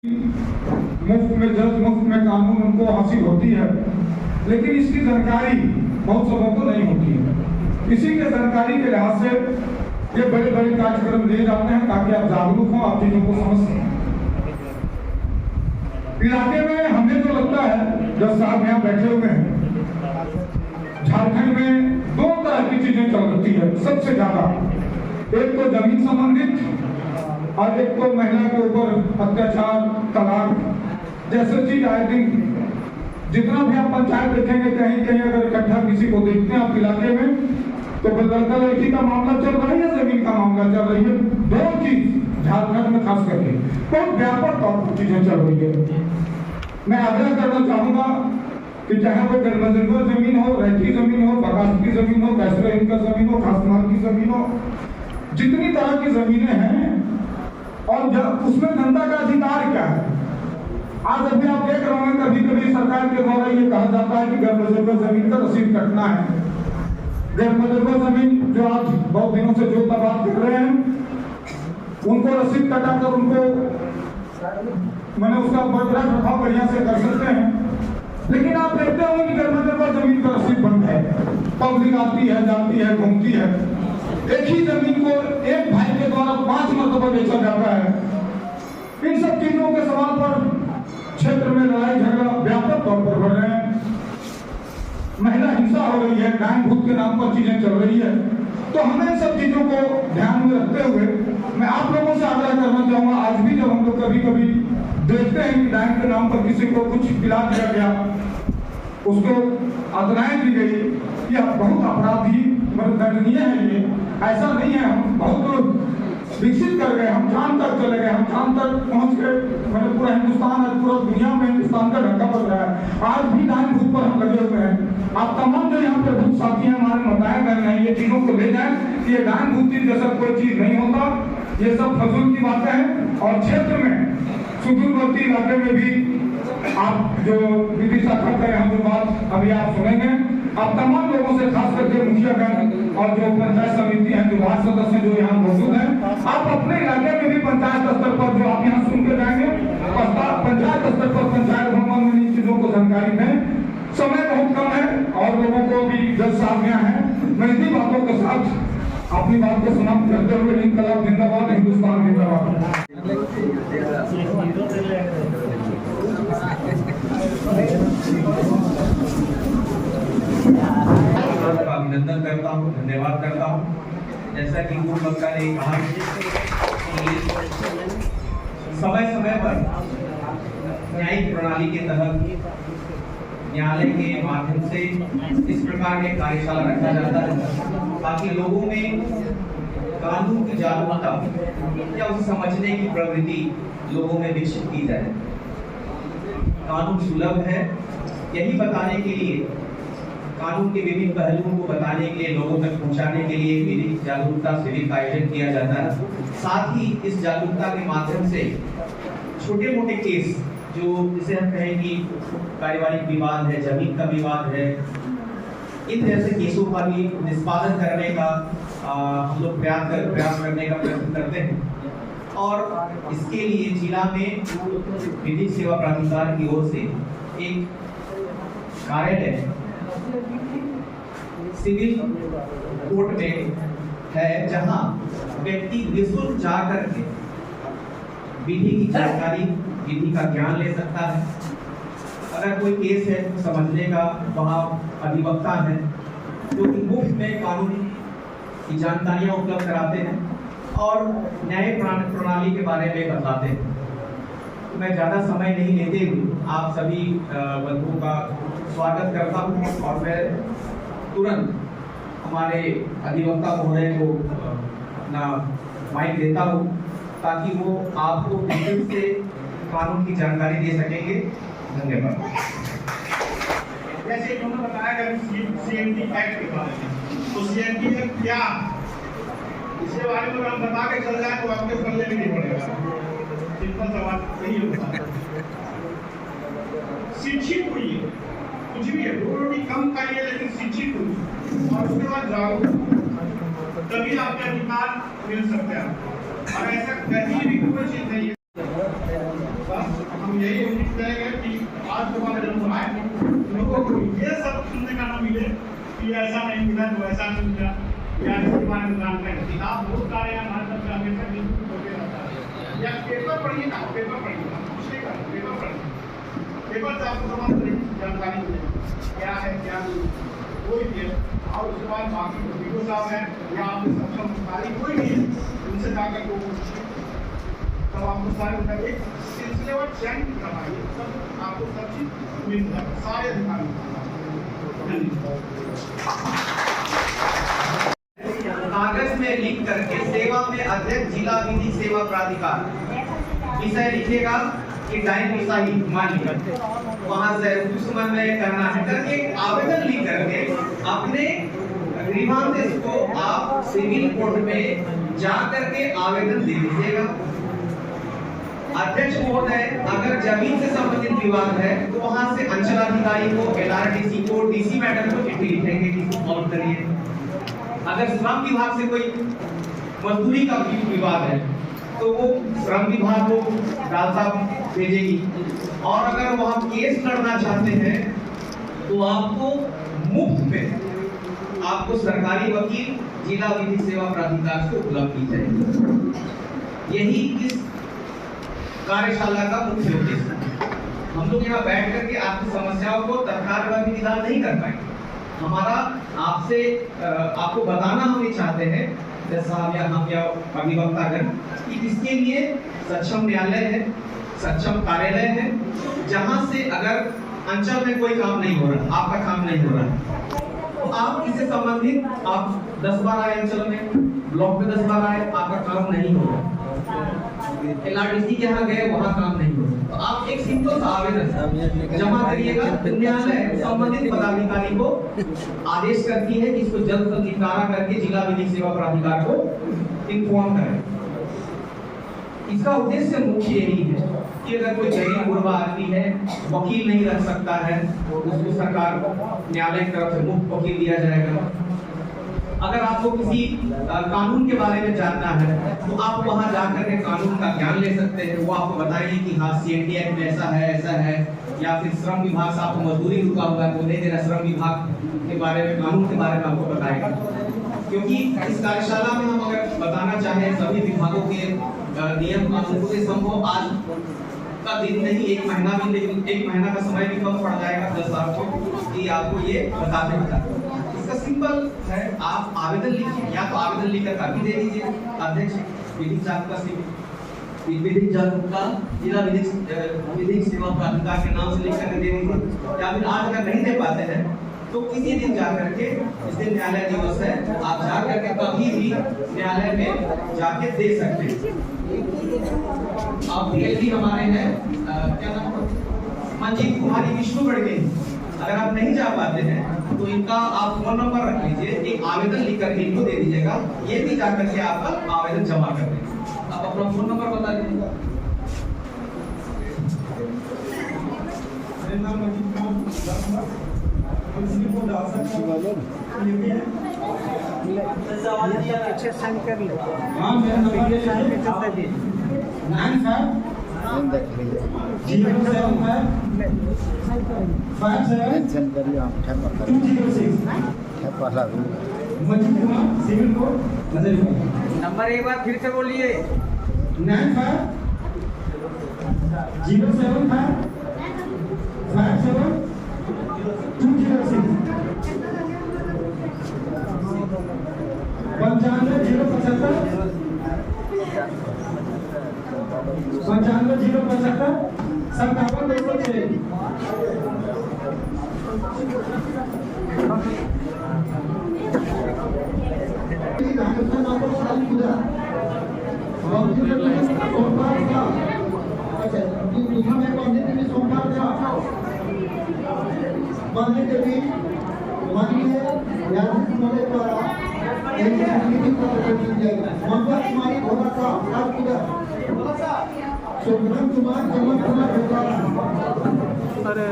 मुफ्त में जज, मुफ्त में कानून उनको हासिल होती है, लेकिन इसकी जानकारी बहुत सबों को नहीं होती है। इसी के जानकारी के लिहाज से ये बड़े बड़े कार्यक्रम दिए जाते हैं ताकि आप जागरूक हो, आप चीजों को समझ सकें। इलाके में हमें जो लगता है, जब साहब यहाँ बैठे हुए हैं, झारखंड में दो तरह की चीजें चल रही है सबसे ज्यादा। एक तो जमीन संबंधित और एक तो महिला के ऊपर अत्याचार, तलाक जैसे चीज। आई थिंक जितना भी आप पंचायत देखेंगे, कहीं कहीं अगर इकट्ठा किसी को देखते हैं आप इलाके में, तो लड़का लड़की का मामला चल रहा है या जमीन का मामला चल रही है। दो चीज झारखंड में खास करके बहुत व्यापक तौर पर चीजें चल रही है। मैं आग्रह करना चाहूंगा कि चाहे वो गैरमजरूर जमीन हो, रैती जमीन हो, बकास की जमीन हो, कैसरे का जमीन हो, खासमाल की जमीन हो, जितनी तरह की जमीनें हैं और उसमें जनता का अधिकार क्या है। आज अभी आप देख रहे हैं कभी कभी सरकार के द्वारा ये कहा जाता है कि गैरमजरूर जमीन का रसीद कटना है। गैरमजरूर जमीन जो आज बहुत दिनों से जो बात कर रहे हैं, उनको रसीद कटाकर उनको मैंने उसका बरकरार रखा बढ़िया से कर सकते हैं। लेकिन आप देखते होंगे कि गैरमजरूर जमीन का रसीद बंद है, पब्लिक आती है, जाती है, घूमती है। एक ही जमीन को एक भाई के द्वारा 5 मरतबा बेचा जाता है। इन सब चीजों के सवाल पर क्षेत्र में लड़ाई झगड़ा व्यापक तौर पर बढ़ रहे हैं। महिला हिंसा हो रही है, डायन भूत के नाम पर चीजें चल रही है। तो हमें इन सब चीजों को ध्यान में रखते हुए मैं आप लोगों से आग्रह करना चाहूंगा, आज भी जब हम लोग कभी कभी देखते हैं कि डायन के नाम पर किसी को कुछ पिला दिया गया, उसको आदराएं दी गई, यह बहुत अपराधी दंडनीय है। ये ऐसा नहीं है। हम बहुत विकसित कर गए, हम चांद तक चले गए, हम चांद तक पहुंच गए। मतलब पूरा हिंदुस्तान, पूरा दुनिया में हिंदुस्तान का ढक्का पड़ रहा है। आज भी डायन भूत पर हम लगे हुए हैं। आप तमाम जो यहाँ पे भूत साथी हैं हमारे बताए गए हैं, ये चीजों को ले जाए कि ये डायन भूत जैसा कोई चीज नहीं होता। ये सब फजूल की बातें हैं। और क्षेत्र में सुदूरवर्ती इलाके में भी आप जो विधि शाखा करें, हम जो बात अभी आप सुनेंगे, आप तमाम लोगों से खास करके मुखियागण और जो पंचायत समिति हैं, जो वार्ड सदस्य जो यहाँ मौजूद हैं, आप अपने इलाके में भी पंचायत स्तर पर जो आप यहाँ सुन के जाएंगे, पंचायत स्तर पर पंचायत भवन में इन चीजों को जानकारी दें। समय बहुत कम है और लोगों को भी जज साहब यहाँ है। मैं इन्हीं बातों के साथ अपनी बात को समाप्त करते हुए इनकलाब जिंदाबाद, हिंदुस्तान जिंदाबाद। अभिनंदन करता हूँ, धन्यवाद करता हूँ। जैसा कि पूर्व वक्ता ने कहा, समय समय पर न्यायिक प्रणाली के तहत न्यायालय के माध्यम से इस प्रकार के कार्यशाला रखा जाता है ताकि लोगों में कानून की जागरूकता या उसे समझने की प्रवृत्ति लोगों में विकसित की जाए। कानून सुलभ है, यही बताने के लिए, कानून के विभिन्न पहलुओं को बताने के लिए, लोगों तक पहुंचाने के लिए विधिक जागरूकता शिविर का आयोजन किया जाता है। साथ ही इस जागरूकता के माध्यम से छोटे मोटे केस जो जिसे हम कहें कि पारिवारिक विवाद है, जमीन का विवाद है, इन जैसे केसों का भी निष्पादन करने का हम लोग प्रयास करने का प्रयत्न करते हैं। और इसके लिए जिला में विधिक सेवा प्राधिकार की ओर से एक कार्यालय सिविल कोर्ट में है, जहां व्यक्ति निःशुल्क जाकर के विधि की जानकारी, विधि का ज्ञान ले सकता है। अगर कोई केस है तो समझने का वहाँ अधिवक्ता है जो कि मुफ्त में कानून की जानकारियाँ उपलब्ध कराते हैं और न्याय प्रणाली के बारे में बताते हैं। तो मैं ज़्यादा समय नहीं लेते हुए आप सभी बंधुओं का स्वागत करता हूँ और मैं तुरंत हमारे अधिवक्ता महोदय को अपना माइक देता हूँ ताकि वो आपको विस्तृत से कानून की जानकारी दे सकेंगे। धन्यवाद। जैसे उन्होंने बताया सीएमटी एक्ट के बारे में, तो सीएमटी एक्ट क्या, इसके बारे में हम बता के चल जाए तो आपके पल्ले भी नहीं पड़ेगा। सिंपल सवाल यही होता है। शिक्षित हुई, कुछ भी है, रोटी कम खाइए लेकिन शिक्षित हुई और उसके बाद जागरूक, तभी आपके अधिकार मिल सकते हैं। और ऐसा कहीं भी कोई चीज नहीं है। हम यही उम्मीद करेंगे कि आज हमारा जन्म हुआ है, लोगों को ये सब सुनने का ना मिले कि ऐसा नहीं मिला तो ऐसा नहीं मिला, या इसके बारे में जानते हैं। किताब बहुत सारे हैं हमारे तरफ से हमेशा बिल्कुल होते रहता है, या पेपर पढ़िए ना, पेपर पढ़िए ना, कुछ नहीं करना, पेपर पढ़िए, पेपर से आपको तमाम तरह की जानकारी मिलेगी, क्या है क्या नहीं, कोई भी है। और उसके बाद बाकी जो वीडियो साहब हैं या आपके सक्षम अधिकारी कोई भी है, उनसे जाकर को तब आपको सारे उनका एक सिलसिलेवार चयन करवाइए, तब आपको सब चीज मिल जाएगा, सारे अधिकारी। कागज में लिख करके सेवा में अध्यक्ष जिला विधिक सेवा प्राधिकार विषय लिखेगा कि डाइन विषाही मान लिया, वहां से उस समय में करना है करके आवेदन लिख करके अपने ग्रीवांस को आप सिविल कोर्ट में जा करके आवेदन दे दीजिएगा। अध्यक्ष महोदय अगर जमीन से संबंधित विवाद है तो वहां से अंचलाधिकारी को, LRDC को, DC मैडम को चिट्ठी लिखेंगे कि सॉल्व करिए। अगर श्रम विभाग से कोई मजदूरी का विवाद है तो वो श्रम विभाग को डालता भेजेगी, और अगर वो हम केस लड़ना चाहते हैं तो आपको मुफ्त में आपको सरकारी वकील जिला विधिक सेवा प्राधिकार से उपलब्ध की जाएगी। यही इस कार्यशाला का मुख्य उद्देश्य है। हम लोग यहाँ बैठ करके आपकी समस्याओं को तत्काल निदान नहीं कर पाएंगे। हमारा आपसे आपको बताना हम ये चाहते हैं साहब या हम या अभिवक्तागण कि इसके लिए सक्षम न्यायालय है, सक्षम कार्यालय है, जहां से अगर अंचल में कोई काम नहीं हो रहा, आपका काम नहीं हो रहा, तो आप इससे संबंधित आप 10 बार आए अंचल में, ब्लॉक में 10 बार आए, आपका काम नहीं हो रहा, LRDC के यहाँ गए, वहाँ काम नहीं हो रहा, तो आप एक सिंपल सा आवेदन जमा करिएगा। न्यायालय संबंधित पदाधिकारी को आदेश करती है कि इसको जल्द से निपटारा करके जिला विधिक सेवा प्राधिकार को इन्फॉर्म करें। इसका उद्देश्य मुख्य यही है कि अगर कोई गरीब गुरबा आदमी है, वकील नहीं रख सकता है, उसको सरकार न्यायालय की तरफ से मुफ्त वकील दिया जाएगा। अगर आपको किसी कानून के बारे में जानना है तो आप वहां जाकर के कानून का ज्ञान ले सकते हैं, वो आपको बताएंगे कि हाँ CNT एक्ट में ऐसा है, या फिर श्रम विभाग से आपको मजदूरी रुका हुआ है वो नहीं दे रहा, श्रम विभाग के बारे में, कानून के बारे में आपको बताएगा। क्योंकि इस कार्यशाला में हम अगर बताना चाहें सभी विभागों के नियम कानून से संभव आज का दिन नहीं, 1 महीना भी, लेकिन 1 महीना का समय भी कम पड़ जाएगा 10 साल को कि आपको ये बताते। इसका सिंपल है, आप आवेदन लिखिए, या तो आवेदन लिखकर कापी दे दीजिए अध्यक्ष विधिक जागरूकता जिला विधिक सेवा प्राधिकार के नाम से लिख कर दे दीजिए, या फिर आज अगर नहीं दे पाते हैं तो किसी दिन जाकर के, इस दिन न्यायालय दिवस है, आप जाकर के कभी भी न्यायालय में जाके दे सकते हैं। आप PhD हमारे हैं, क्या नाम मंजीत कुमारी विष्णुगढ़ के, अगर आप नहीं जा पाते हैं तो इनका आप फोन नंबर रख लीजिए, एक आवेदन लिख करके इनको दे दीजिएगा, ये भी जाकर के आपका आवेदन जमा कर देंगे। आप अपना फोन नंबर बता दीजिएगा। पीछे साइन कर ले। हाँ मेरा नंबर साइन पे चलता है 95 मेंशन करिए आप ठेप पर 206 ठेप पर ला दूं मंजीत कुमार सिविल कोर्ट नजर। नंबर एक बार फिर से बोलिए। 95 075 57 206 95 57 अरे